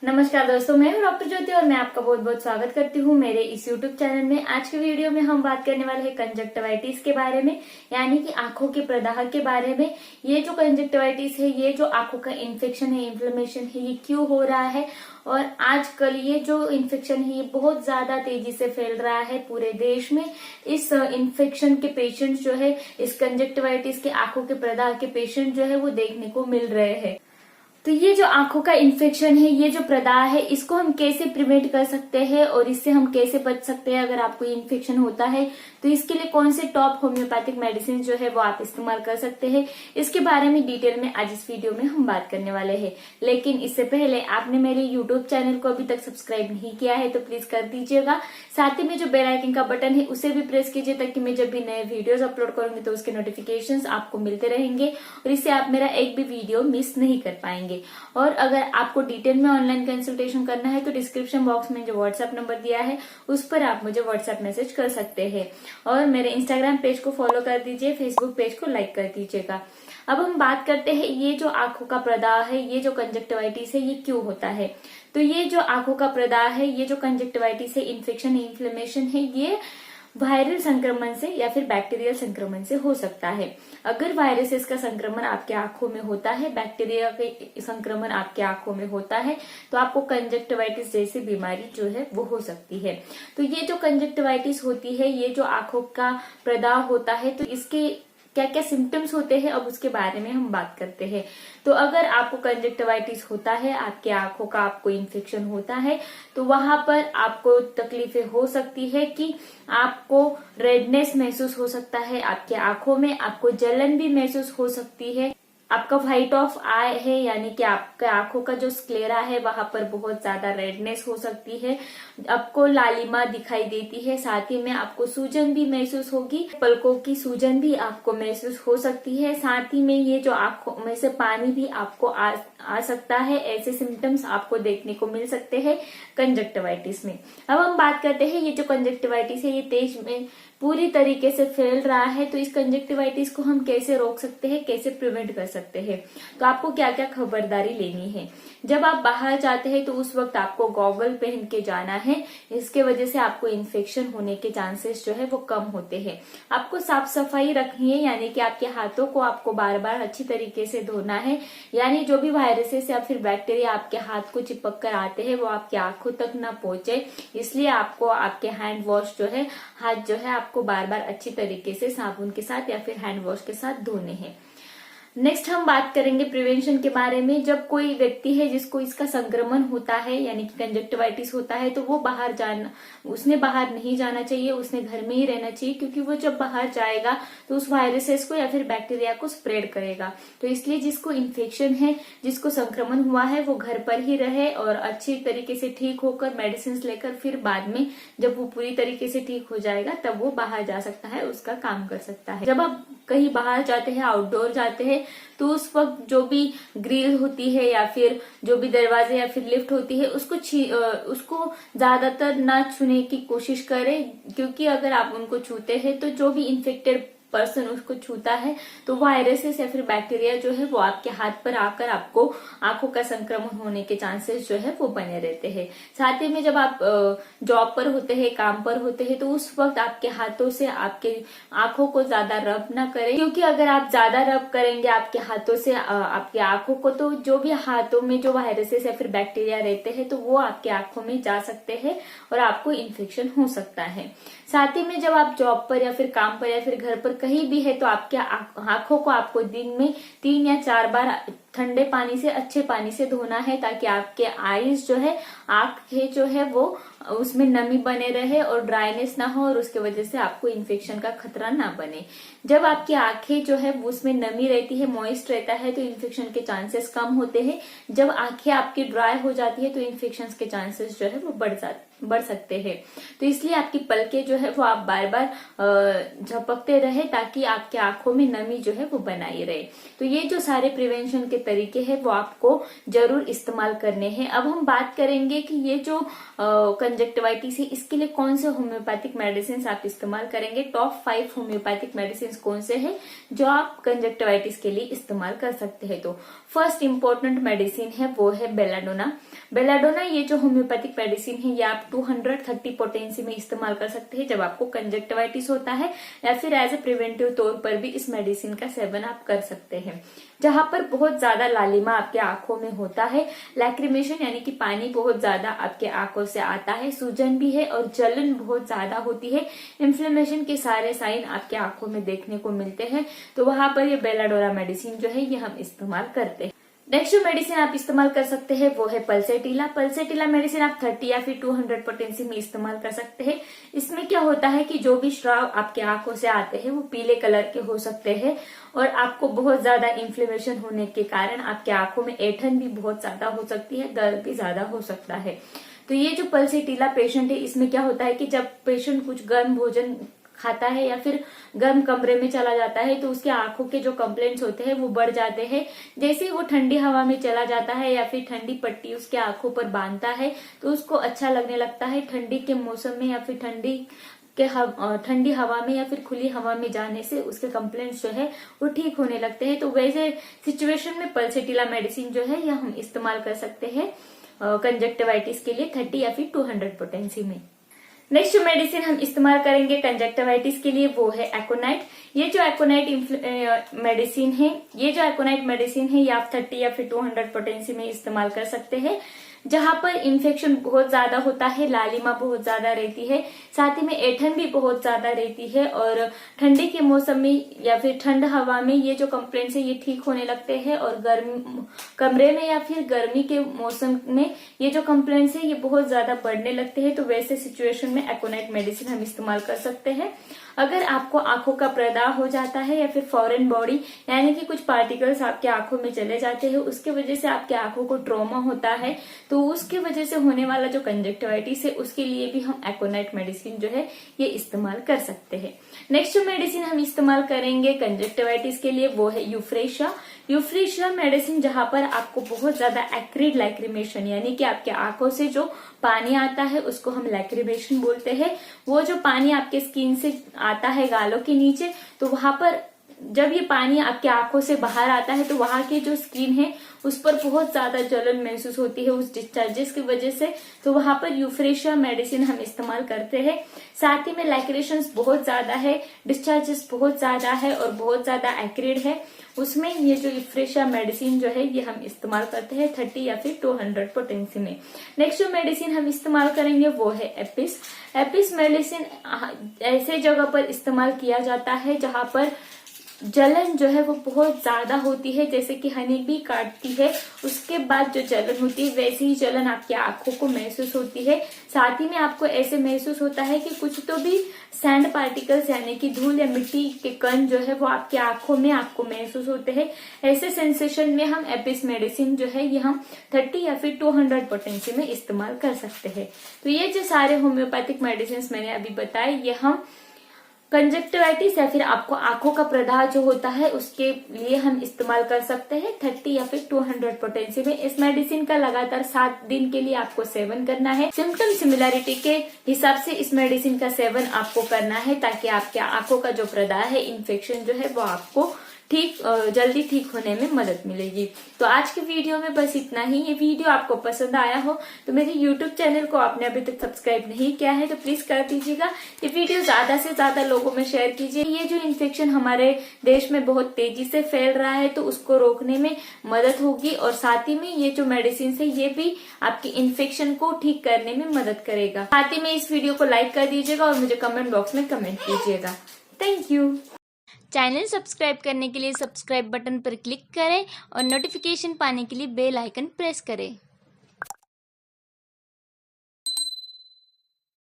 नमस्कार दोस्तों, मैं हूं डॉक्टर ज्योति और मैं आपका बहुत बहुत स्वागत करती हूं मेरे इस यूट्यूब चैनल में। आज के वीडियो में हम बात करने वाले हैं कंजक्टिवाइटिस के बारे में, यानी कि आंखों के प्रदाह के बारे में। ये जो कंजक्टिवाइटिस है, ये जो आंखों का इन्फेक्शन है, इन्फ्लेमेशन है, ये क्यों हो रहा है और आजकल ये जो इन्फेक्शन है ये बहुत ज्यादा तेजी से फैल रहा है पूरे देश में। इस इन्फेक्शन के पेशेंट जो है, इस कंजक्टिवाइटिस के आंखों के प्रदाह के पेशेंट जो है वो देखने को मिल रहे हैं। तो ये जो आंखों का इन्फेक्शन है, ये जो प्रदाह है, इसको हम कैसे प्रिवेंट कर सकते हैं और इससे हम कैसे बच सकते हैं अगर आपको इन्फेक्शन होता है। तो इसके लिए कौन से टॉप होम्योपैथिक मेडिसिन जो है वो आप इस्तेमाल कर सकते हैं, इसके बारे में डिटेल में आज इस वीडियो में हम बात करने वाले हैं। लेकिन इससे पहले आपने मेरे यूट्यूब चैनल को अभी तक सब्सक्राइब नहीं किया है तो प्लीज कर दीजिएगा। साथ ही में जो बेल आइकन का बटन है उसे भी प्रेस कीजिए, ताकि मैं जब भी नए वीडियोस अपलोड करूंगी तो उसके नोटिफिकेशंस आपको मिलते रहेंगे और इससे आप मेरा एक भी वीडियो मिस नहीं कर पाएंगे। और अगर आपको डिटेल में ऑनलाइन कंसल्टेशन करना है तो डिस्क्रिप्शन बॉक्स में जो व्हाट्सएप नंबर दिया है उस पर आप मुझे व्हाट्सएप मैसेज कर सकते हैं। और मेरे इंस्टाग्राम पेज को फॉलो कर दीजिए, फेसबुक पेज को लाइक कर दीजिएगा। अब हम बात करते हैं ये जो आंखों का प्रदाह है, ये जो कंजक्टिवाइटिस है, ये क्यों होता है। तो ये जो आंखों का प्रदाह है, ये जो कंजक्टिवाइटिस है, इन्फेक्शन है, इन्फ्लेमेशन है, ये वायरल संक्रमण से या फिर बैक्टीरियल संक्रमण से हो सकता है। अगर वायरसेस का संक्रमण आपके आंखों में होता है, बैक्टीरिया के संक्रमण आपके आंखों में होता है, तो आपको कंजक्टिवाइटिस जैसी बीमारी जो है वो हो सकती है। तो ये जो कंजक्टिवाइटिस होती है, ये जो आंखों का प्रदाह होता है, तो इसके क्या क्या सिम्टम्स होते हैं अब उसके बारे में हम बात करते हैं। तो अगर आपको कंजक्टिवाइटिस होता है, आपके आंखों का आपको इन्फेक्शन होता है, तो वहां पर आपको तकलीफें हो सकती है कि आपको रेडनेस महसूस हो सकता है आपके आंखों में, आपको जलन भी महसूस हो सकती है, आपका व्हाइट ऑफ आई है, यानी कि आपके आंखों का जो स्क्लेरा है वहां पर बहुत ज्यादा रेडनेस हो सकती है, आपको लालिमा दिखाई देती है, साथ ही में आपको सूजन भी महसूस होगी, पलकों की सूजन भी आपको महसूस हो सकती है, साथ ही में ये जो आंखों में से पानी भी आपको आ सकता है। ऐसे सिम्टम्स आपको देखने को मिल सकते हैं कंजक्टिवाइटिस में। अब हम बात करते हैं ये जो कंजक्टिवाइटिस है, ये देश में पूरी तरीके से फैल रहा है, तो इस कंजक्टिवाइटिस को हम कैसे रोक सकते हैं, कैसे प्रिवेंट कर सकते हैं। तो आपको क्या क्या खबरदारी लेनी है। जब आप बाहर जाते हैं तो उस वक्त आपको गॉगल पहन के जाना है, इसके वजह से आपको इन्फेक्शन होने के चांसेस जो है वो कम होते हैं। आपको साफ सफाई रखनी है, यानी कि आपके हाथों को आपको बार बार अच्छी तरीके से धोना है, यानी जो भी वायरसेस या फिर बैक्टीरिया आपके हाथ को चिपक कर आते हैं वो आपकी आंखों तक ना पहुंचे। इसलिए आपको आपके हैंड वॉश जो है, हाथ जो है आपको बार बार अच्छी तरीके से साबुन के साथ या फिर हैंड वॉश के साथ धोने हैं। नेक्स्ट हम बात करेंगे प्रिवेंशन के बारे में। जब कोई व्यक्ति है जिसको इसका संक्रमण होता है, यानी कि कंजक्टिवाइटिस होता है, तो वो उसने बाहर नहीं जाना चाहिए, उसने घर में ही रहना चाहिए, क्योंकि वो जब बाहर जाएगा तो उस वायरसेस को या फिर बैक्टीरिया को स्प्रेड करेगा। तो इसलिए जिसको इन्फेक्शन है, जिसको संक्रमण हुआ है, वो घर पर ही रहे और अच्छी तरीके से ठीक होकर मेडिसिन लेकर फिर बाद में जब वो पूरी तरीके से ठीक हो जाएगा तब वो बाहर जा सकता है, उसका काम कर सकता है। जब आप कहीं बाहर जाते हैं, आउटडोर जाते हैं, तो उस वक्त जो भी ग्रिल होती है या फिर जो भी दरवाजे या फिर लिफ्ट होती है उसको ज्यादातर ना छूने की कोशिश करें, क्योंकि अगर आप उनको छूते हैं तो जो भी इन्फेक्टेड पर्सन उसको छूता है तो वायरसेस या फिर बैक्टीरिया जो है वो आपके हाथ पर आकर आपको आंखों का संक्रमण होने के चांसेस जो है वो बने रहते हैं। साथ ही में जब आप जॉब पर होते हैं, काम पर होते हैं, तो उस वक्त आपके हाथों से आपके आंखों को ज्यादा रब ना करें, क्योंकि अगर आप ज्यादा रब करेंगे आपके हाथों से आपकी आंखों को, तो जो भी हाथों में जो वायरसेस या फिर बैक्टीरिया रहते हैं तो वो आपकी आंखों में जा सकते हैं और आपको इन्फेक्शन हो सकता है। साथ ही में जब आप जॉब पर या फिर काम पर या फिर घर पर कहीं भी है तो आपके आंखों को आपको दिन में 3 या 4 बार ठंडे पानी से, अच्छे पानी से धोना है, ताकि आपके आईज जो है, आंखें जो है वो उसमें नमी बने रहे और ड्राइनेस ना हो और उसके वजह से आपको इन्फेक्शन का खतरा ना बने। जब आपकी आंखें जो है उसमें नमी रहती है, मॉइस्ट रहता है, तो इन्फेक्शन के चांसेस कम होते हैं। जब आंखें आपकी ड्राई हो जाती है तो इन्फेक्शन के चांसेस जो है वो बढ़ जाते हैं। बढ़ सकते हैं। तो इसलिए आपकी पलकें जो है वो आप बार बार झपकते रहे ताकि आपके आंखों में नमी जो है वो बनाई रहे। तो ये जो सारे प्रिवेंशन के तरीके हैं वो आपको जरूर इस्तेमाल करने हैं। अब हम बात करेंगे कि ये जो कंजक्टिवाइटिस है इसके लिए कौन से होम्योपैथिक मेडिसिन आप इस्तेमाल करेंगे। टॉप 5 होम्योपैथिक मेडिसिन कौन से हैं जो आप कंजक्टिवाइटिस के लिए इस्तेमाल कर सकते हैं। तो फर्स्ट इंपॉर्टेंट मेडिसिन है वो है बेलाडोना। बेलाडोना ये जो होम्योपैथिक मेडिसिन है ये आप 230 पोटेंसी में इस्तेमाल कर सकते हैं जब आपको कंजक्टिवाइटिस होता है, या फिर एज ए प्रिवेंटिव तौर पर भी इस मेडिसिन का सेवन आप कर सकते हैं। जहां पर बहुत ज्यादा लालिमा आपके आंखों में होता है, लैक्रिमेशन यानी कि पानी बहुत ज्यादा आपके आंखों से आता है, सूजन भी है और जलन बहुत ज्यादा होती है, इन्फ्लेमेशन के सारे साइन आपके आंखों में देखने को मिलते हैं, तो वहां पर ये बेलाडोना मेडिसिन जो है ये हम इस्तेमाल करते हैं। नेक्स्ट जो मेडिसिन आप इस्तेमाल कर सकते हैं वो है पल्सेटिला। पल्सेटिला मेडिसिन आप 30 या फिर 200 पोटेंसी में इस्तेमाल कर सकते हैं। इसमें क्या होता है कि जो भी श्राव आपके आंखों से आते हैं वो पीले कलर के हो सकते हैं और आपको बहुत ज्यादा इन्फ्लेमेशन होने के कारण आपके आंखों में ऐंठन भी बहुत ज्यादा हो सकती है, दर्द भी ज्यादा हो सकता है। तो ये जो पल्सेटिला पेशेंट है इसमें क्या होता है कि जब पेशेंट कुछ गर्म भोजन खाता है या फिर गर्म कमरे में चला जाता है तो उसके आंखों के जो कंप्लेंट्स होते हैं वो बढ़ जाते हैं। जैसे ही वो ठंडी हवा में चला जाता है या फिर ठंडी पट्टी उसके आंखों पर बांधता है तो उसको अच्छा लगने लगता है। ठंडी के मौसम में या फिर ठंडी हवा में या फिर खुली हवा में जाने से उसके कंप्लेंट्स जो है वो ठीक होने लगते हैं। तो वैसे सिचुएशन में पल्सेटिला मेडिसिन जो है यह हम इस्तेमाल कर सकते हैं कंजक्टिवाइटिस के लिए 30 या फिर 200 पोटेंसी में। नेक्स्ट जो मेडिसिन हम इस्तेमाल करेंगे कंजक्टिवाइटिस के लिए वो है एकोनाइट। ये जो एकोनाइट मेडिसिन है ये आप 30 या फिर 200 पोटेंसी में इस्तेमाल कर सकते हैं। जहां पर इन्फेक्शन बहुत ज्यादा होता है, लालिमा बहुत ज्यादा रहती है, साथ ही में ऐंठन भी बहुत ज्यादा रहती है और ठंडी के मौसम में या फिर ठंड हवा में ये जो कंप्लेंट्स है ये ठीक होने लगते हैं और कमरे में या फिर गर्मी के मौसम में ये जो कंप्लेंट्स है ये बहुत ज्यादा बढ़ने लगते हैं। तो वैसे सिचुएशन में एकोनाइट मेडिसिन हम इस्तेमाल कर सकते हैं। अगर आपको आंखों का प्रदाह हो जाता है या फिर फॉरेन बॉडी यानी कि कुछ पार्टिकल्स आपके आंखों में चले जाते हैं, उसके वजह से आपके आंखों को ट्रॉमा होता है, तो उसके वजह से होने वाला जो कंजक्टिवाइटिस है उसके लिए भी हम एकोनाइट मेडिसिन जो है ये इस्तेमाल कर सकते हैं। नेक्स्ट जो मेडिसिन हम इस्तेमाल करेंगे कंजक्टिवाइटिस के लिए वो है यूफ्रेशिया। यूफ्रेशिया मेडिसिन जहां पर आपको बहुत ज्यादा एक्रिड लैक्रिमेशन यानी कि आपके आंखों से जो पानी आता है उसको हम लैक्रिमेशन बोलते हैं। वो जो पानी आपके स्किन से आता है गालों के नीचे, तो वहां पर जब ये पानी आपके आंखों से बाहर आता है तो वहां की जो स्किन है उस पर बहुत ज्यादा जलन महसूस होती है उस डिस्चार्जेस की वजह से। तो वहां पर यूफ्रेशिया मेडिसिन हम इस्तेमाल करते हैं। साथ ही में लैक्रेशंस बहुत ज्यादा है, डिस्चार्जेस बहुत ज्यादा है और बहुत ज्यादा एक्रिड है, उसमें ये जो यूफ्रेशिया मेडिसिन जो है ये हम इस्तेमाल करते हैं 30 या फिर 200 पोटेंसी में। नेक्स्ट जो मेडिसिन हम इस्तेमाल करेंगे वो है एपिस। एपिस मेडिसिन ऐसे जगह पर इस्तेमाल किया जाता है जहां पर जलन जो है वो बहुत ज्यादा होती है, जैसे कि हनी बी काटती है उसके बाद जो जलन होती है वैसी ही जलन आपकी आंखों को महसूस होती है। साथ ही में आपको ऐसे महसूस होता है कि कुछ तो भी सैंड पार्टिकल्स यानी कि धूल या मिट्टी के कण जो है वो आपकी आंखों में आपको महसूस होते हैं। ऐसे सेंसेशन में हम एपिस मेडिसिन जो है ये हम 30 या फिर 200 पोटेंसी में इस्तेमाल कर सकते हैं। तो ये जो सारे होम्योपैथिक मेडिसिन मैंने अभी बताए ये हम कंजक्टिवाइटिस या फिर आपको आंखों का प्रदाह जो होता है उसके लिए हम इस्तेमाल कर सकते हैं 30 या फिर 200 पोटेंसी में। इस मेडिसिन का लगातार 7 दिन के लिए आपको सेवन करना है। सिम्टम सिमिलैरिटी के हिसाब से इस मेडिसिन का सेवन आपको करना है ताकि आपके आंखों का जो प्रदाह है, इन्फेक्शन जो है वो आपको जल्दी ठीक होने में मदद मिलेगी। तो आज के वीडियो में बस इतना ही। ये वीडियो आपको पसंद आया हो तो मेरे YouTube चैनल को आपने अभी तक सब्सक्राइब नहीं किया है तो प्लीज कर दीजिएगा। ये वीडियो ज्यादा से ज्यादा लोगों में शेयर कीजिए। ये जो इन्फेक्शन हमारे देश में बहुत तेजी से फैल रहा है तो उसको रोकने में मदद होगी और साथ ही में ये जो मेडिसिन है ये भी आपकी इन्फेक्शन को ठीक करने में मदद करेगा। साथ ही में इस वीडियो को लाइक कर दीजिएगा और मुझे कमेंट बॉक्स में कमेंट कीजिएगा। Thank you. चैनल सब्सक्राइब करने के लिए सब्सक्राइब बटन पर क्लिक करें और नोटिफिकेशन पाने के लिए बेल आइकन प्रेस करें।